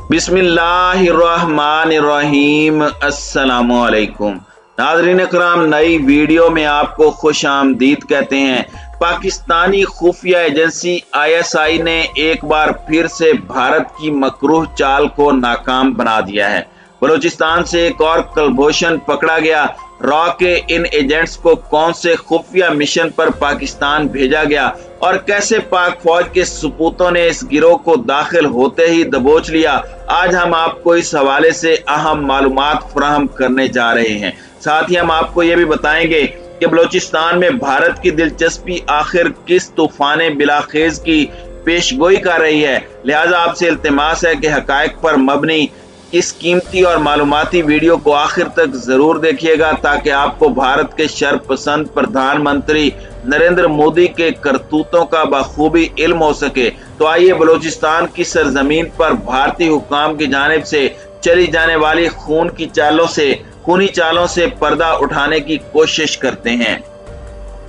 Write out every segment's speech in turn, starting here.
बिस्मिल्लाहिर्रहमानिर्रहीम। अस्सलामुअलैकुम नाज़रीन इकराम, नई वीडियो में आपको खुश आमदीद कहते हैं। पाकिस्तानी खुफिया एजेंसी ISI ने एक बार फिर से भारत की मकरूह चाल को नाकाम बना दिया है। बलूचिस्तान से एक और कुलभूषण पकड़ा गया। रॉ के इन एजेंट्स को कौन से खुफिया मिशन पर पाकिस्तान भेजा गया और कैसे पाक फौज के सपूतों ने इस गिरोह को दाखिल होते ही दबोच लिया, आज हम आपको इस हवाले से अहम मालूमात फराहम करने जा रहे हैं। साथ ही हम आपको ये भी बताएंगे कि बलूचिस्तान में भारत की दिलचस्पी आखिर किस तूफान बिलाखेज की पेशगोई कर रही है। लिहाजा आपसे इल्तिमास है कि हकायक पर मबनी इस कीमती और मालूमाती वीडियो को आखिर तक जरूर देखिएगा, ताकि आपको भारत के शर्पसंद प्रधानमंत्री नरेंद्र मोदी के करतूतों का बखूबी इल्म हो सके। तो आइए बलूचिस्तान की सरजमीन पर भारतीय हुकाम की जानिब से चली जाने वाली खूनी चालों से पर्दा उठाने की कोशिश करते हैं।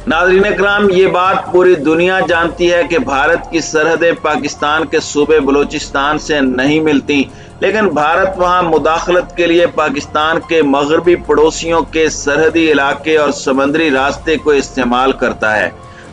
नाज़रीन इकराम, ये बात पूरी दुनिया जानती है कि भारत की सरहदें पाकिस्तान के सूबे बलूचिस्तान से नहीं मिलती, लेकिन भारत वहां मुदाखलत के लिए पाकिस्तान के मगरबी पड़ोसियों के सरहदी इलाके और समुद्री रास्ते को इस्तेमाल करता है।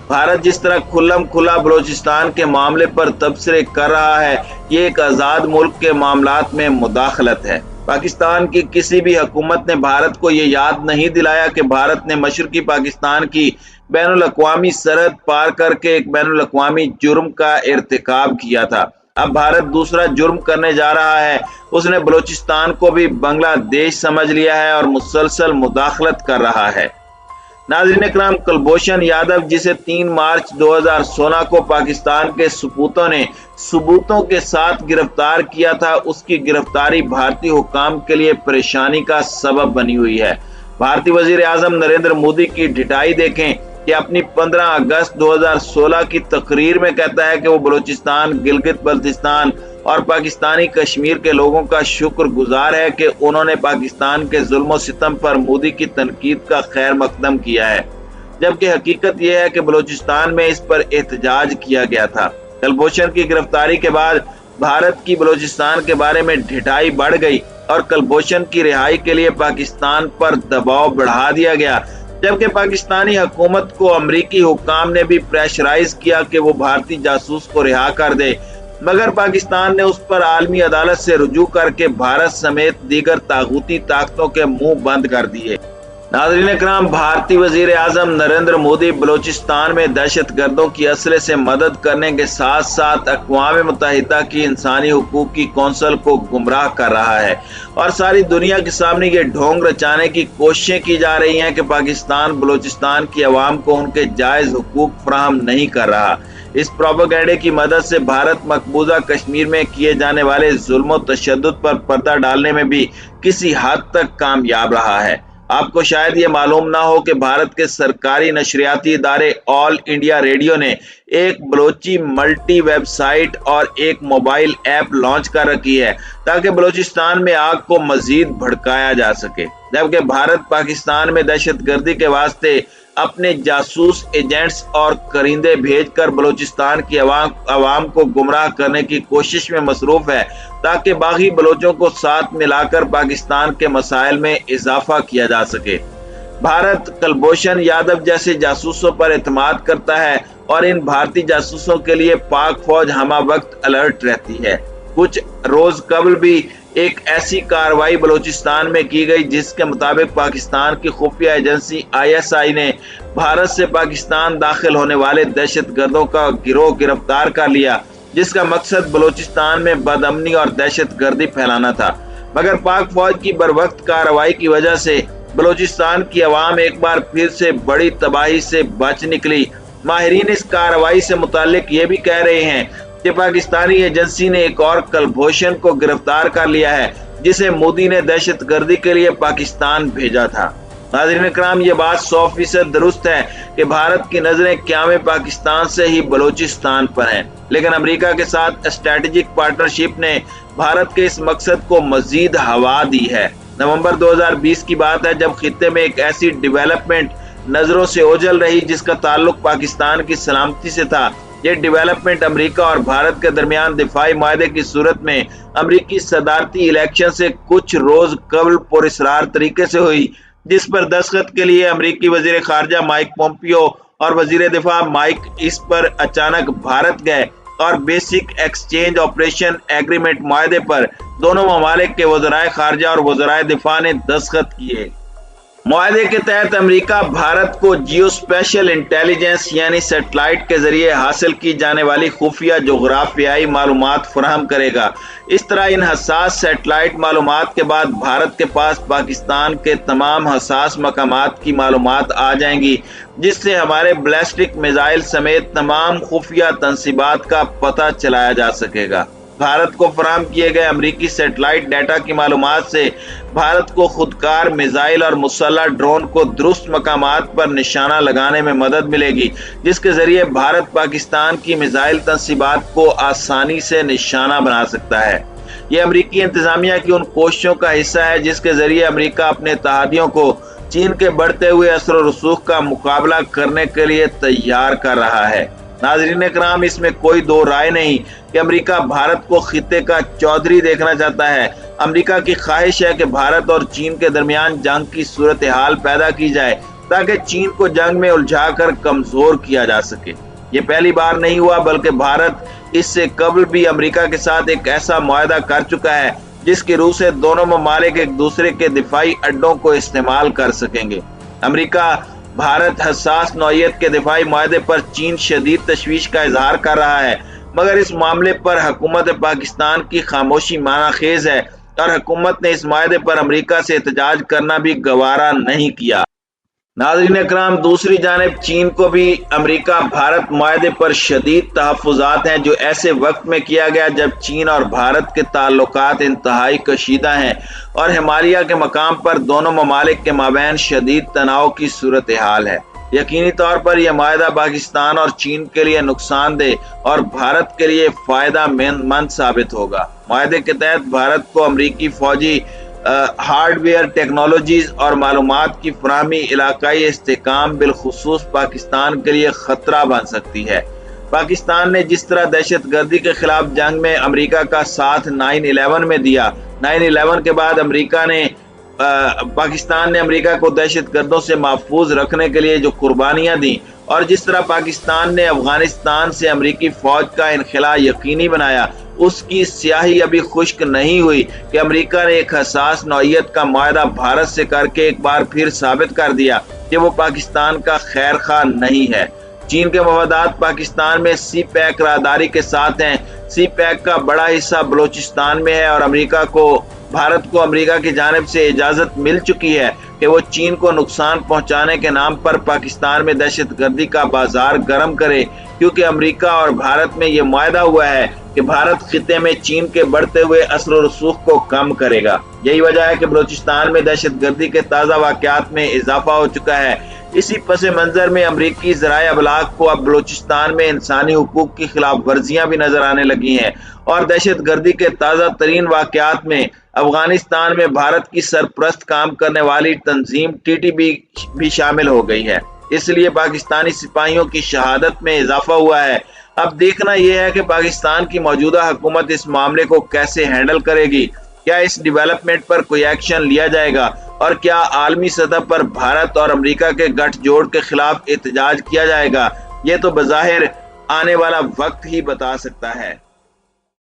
भारत जिस तरह खुल्लम खुला बलूचिस्तान के मामले पर तबसरे कर रहा है, ये एक आज़ाद मुल्क के मामलात में मुदाखलत है। पाकिस्तान की किसी भी हुकूमत ने भारत को ये याद नहीं दिलाया कि भारत ने मशरकी पाकिस्तान की बैनुल अक़वामी सरहद पार करके एक बैनुल अक़वामी जुर्म का इर्तिकाब किया था। अब भारत दूसरा जुर्म करने जा रहा है। उसने बलूचिस्तान को भी बांग्लादेश समझ लिया है और मुसलसल मुदाखलत कर रहा है। नाज़रीन इकराम, कुलभूषण यादव, जिसे 3 मार्च 2016 को पाकिस्तान के सपूतों ने सबूतों के साथ गिरफ्तार किया था, उसकी गिरफ्तारी भारतीय हुकाम के लिए परेशानी का सबब बनी हुई है। भारतीय वजीर आजम नरेंद्र मोदी की ढिठाई देखें कि अपनी 15 अगस्त 2016 की तकरीर में कहता है कि वो बलूचिस्तान, गिलगित बल्तिस्तान और पाकिस्तानी कश्मीर के लोगों का शुक्रगुजार है कि उन्होंने पाकिस्तान के जुल्म सितम पर मोदी की तनकीद का खैर मकदम किया है, जबकि हकीकत यह है कि बलूचिस्तान में इस पर एहतजाज किया गया था। कुलभूषण की गिरफ्तारी के बाद भारत की बलूचिस्तान के बारे में ढिठाई बढ़ गई और कुलभूषण की रिहाई के लिए पाकिस्तान पर दबाव बढ़ा दिया गया, जबकि पाकिस्तानी हुकूमत को अमरीकी हुकाम ने भी प्रेशराइज किया कि वो भारतीय जासूस को रिहा कर दे, मगर पाकिस्तान ने उस पर आलमी अदालत से रुजू करके भारत समेत दीगर तागूती ताकतों के मुंह बंद कर दिए। नाज़रीन इकराम, भारतीय वजीर आजम नरेंद्र मोदी बलूचिस्तान में दहशत गर्दों की असले से मदद करने के साथ साथ अक़वाम मुत्तहिदा की इंसानी हुकूक की कौंसिल को गुमराह कर रहा है और सारी दुनिया के सामने ये ढोंग रचाने की कोशिशें की जा रही हैं कि पाकिस्तान बलूचिस्तान की आवाम को उनके जायज हुकूक फराहम नहीं कर रहा। इस प्रोपेगेंडे की मदद से भारत मकबूजा कश्मीर में किए जाने वाले जुल्म और तशद्दुद पर पर्दा डालने में भी किसी हद तक कामयाब रहा है। आपको शायद ये मालूम ना हो कि भारत के सरकारी नशरियाती इदारे ऑल इंडिया रेडियो ने एक बलोची मल्टी वेबसाइट और एक मोबाइल ऐप लॉन्च कर रखी है, ताकि बलूचिस्तान में आग को मजीद भड़काया जा सके। जबकि भारत पाकिस्तान में दहशत गर्दी के वास्ते अपने जासूस एजेंट्स और करिंदे भेजकर बलूचिस्तान की आवाम को गुमराह करने की कोशिश में मसरूफ है, ताकि बाकी बलोचों को साथ मिलाकर पाकिस्तान के मसाइल में इजाफा किया जा सके। भारत कुलभूषण यादव जैसे जासूसों पर एतमाद करता है और इन भारतीय जासूसों के लिए पाक फौज हमा वक्त अलर्ट रहती है। कुछ रोज कबल भी एक ऐसी कार्रवाई बलूचिस्तान में की गई जिसके मुताबिक पाकिस्तान की खुफिया एजेंसी ISI ने भारत से पाकिस्तान दाखिल होने वाले दहशत गर्दों का गिरोह गिरफ्तार कर लिया, जिसका मकसद बलूचिस्तान में बदअमनी और दहशत गर्दी फैलाना था। मगर पाक फौज की बरवक्त कार्रवाई की वजह से बलूचिस्तान की आवाम एक बार फिर से बड़ी तबाही से बच निकली। माहिरीन इस कार्रवाई से मुतालिक ये भी कह रहे हैं कि पाकिस्तानी एजेंसी ने एक और कुलभूषण को गिरफ्तार कर लिया है, जिसे मोदी ने दहशत गर्दी के लिए पाकिस्तान भेजा था। नाज़रीन इकराम, ये बात 100% दुरुस्त है कि भारत की नजरें क़याम पाकिस्तान से ही बलूचिस्तान पर हैं, लेकिन अमेरिका के साथ स्ट्रेटेजिक पार्टनरशिप ने भारत के इस मकसद को मजीद हवा दी है। नवंबर 2020 की बात है जब खित्ते में एक ऐसी डेवलपमेंट नजरों से ओझल रही जिसका ताल्लुक पाकिस्तान की सलामती से था یہ ڈیولپمنٹ امریکہ اور بھارت کے درمیان دفاعی معاہدے کی صورت میں امریکی صدارتی الیکشن سے کچھ روز قبل پراسرار طریقے سے ہوئی، جس پر دستخط کے لیے امریکی وزیر خارجہ مائک پومپیو اور وزیر دفاع مائک اس پر اچانک بھارت گئے اور بیسک ایکسچینج آپریشن ایگریمنٹ معاہدے پر دونوں ممالک کے وزرائے خارجہ اور وزرائے دفاع نے دستخط کیے۔ معاہدے کے تحت امریکہ بھارت کو جیو اسپیشل انٹیلیجنس یعنی سیٹلائٹ کے ذریعے حاصل کی جانے والی خفیہ جغرافیائی معلومات فراہم کرے گا۔ اس طرح ان حساس سیٹلائٹ معلومات کے بعد بھارت کے پاس پاکستان کے تمام حساس مقامات کی معلومات آ جائیں گی، جس سے ہمارے بیلسٹک میزائل سمیت تمام خفیہ تنصیبات کا پتہ چلایا جا سکے گا۔ بھارت کو فراہم کیے گئے امریکی سیٹلائٹ ڈیٹا کی معلومات سے بھارت کو خودکار میزائل اور مسلح ڈرون کو درست مقامات پر نشانہ لگانے میں مدد ملے گی، جس کے ذریعے بھارت پاکستان کی میزائل تنصیبات کو آسانی سے نشانہ بنا سکتا ہے۔ یہ امریکی انتظامیہ کی ان کوششوں کا حصہ ہے جس کے ذریعے امریکہ اپنے اتحادیوں کو چین کے بڑھتے ہوئے اثر و رسوخ کا مقابلہ کرنے کے لیے تیار کر رہا ہے۔ ناظرین کرام، اس میں کوئی دو رائے نہیں کہ امریکہ بھارت کو خطے کا چودھری دیکھنا چاہتا ہے۔ امریکہ کی خواہش ہے کہ بھارت اور چین کے درمیان جنگ کی صورتحال پیدا کی جائے تاکہ چین کو جنگ میں الجھا کر کمزور کیا جا سکے۔ یہ پہلی بار نہیں ہوا بلکہ بھارت اس سے قبل بھی امریکہ کے ساتھ ایک ایسا معاہدہ کر چکا ہے جس کی روح سے دونوں ممالک ایک دوسرے کے دفاعی اڈوں کو استعمال کر سکیں گے۔ امریکہ بھارت حساس نوعیت کے دفاعی معاہدے پر چین شدید تشویش کا اظہار کر رہا ہے، مگر اس معاملے پر حکومت پاکستان کی خاموشی معنی خیز ہے اور حکومت نے اس معاہدے پر امریکہ سے احتجاج کرنا بھی گوارا نہیں کیا۔ ناظرین اکرام، دوسری جانب چین کو بھی امریکہ بھارت معاہدے پر شدید تحفظات ہیں، جو ایسے وقت میں کیا گیا جب چین اور بھارت کے تعلقات انتہائی کشیدہ ہیں اور ہمالیہ کے مقام پر دونوں ممالک کے مابین شدید تناؤ کی صورتحال ہے۔ یقینی طور پر یہ معاہدہ پاکستان اور چین کے لیے نقصان دہ اور بھارت کے لیے فائدہ مند ثابت ہوگا۔ معاہدے کے تحت بھارت کو امریکی فوجی ہارڈ ویئر ٹیکنالوجیز اور معلومات کی فراہمی علاقائی استحکام بالخصوص پاکستان کے لیے خطرہ بن سکتی ہے۔ پاکستان نے جس طرح دہشت گردی کے خلاف جنگ میں امریکہ کا ساتھ 9/11 میں دیا، 9/11 کے بعد پاکستان نے امریکہ کو دہشت گردوں سے محفوظ رکھنے کے لیے جو قربانیاں دیں، اور جس طرح پاکستان نے افغانستان سے امریکی فوج کا انخلاء یقینی بنایا، اس کی سیاہی ابھی خشک نہیں ہوئی کہ امریکہ نے ایک حساس نوعیت کا معاہدہ بھارت سے کر کے ایک بار پھر ثابت کر دیا کہ وہ پاکستان کا خیر خواہ نہیں ہے۔ چین کے مفادات پاکستان میں سی پیک راہداری کے ساتھ ہیں۔ سی پیک کا بڑا حصہ بلوچستان میں ہے اور بھارت کو امریکہ کی جانب سے اجازت مل چکی ہے کہ وہ چین کو نقصان پہنچانے کے نام پر پاکستان میں دہشت گردی کا بازار گرم کرے، کیونکہ امریکہ اور بھارت میں یہ معاہدہ ہوا ہے کہ بھارت خطے میں چین کے بڑھتے ہوئے اثر و رسوخ کو کم کرے گا۔ یہی وجہ ہے کہ بلوچستان میں دہشت گردی کے تازہ واقعات میں اضافہ ہو چکا ہے۔ اسی پس منظر میں امریکی ذرائع ابلاغ کو اب بلوچستان میں انسانی حقوق کی خلاف ورزیاں بھی نظر آنے لگی ہیں، اور دہشت گردی کے تازہ ترین واقعات میں افغانستان میں بھارت کی سرپرست کام کرنے والی تنظیم TTP بھی شامل ہو گئی ہے۔ اس لیے پاکستانی سپاہیوں کی شہادت میں اضافہ ہوا ہے۔ اب دیکھنا یہ ہے کہ پاکستان کی موجودہ حکومت اس معاملے کو کیسے ہینڈل کرے گی۔ کیا اس ڈیولپمنٹ پر کوئی ایکشن لیا جائے گا، اور کیا عالمی سطح پر بھارت اور امریکہ کے گٹھ جوڑ کے خلاف احتجاج کیا جائے گا؟ یہ تو بظاہر آنے والا وقت ہی بتا سکتا ہے۔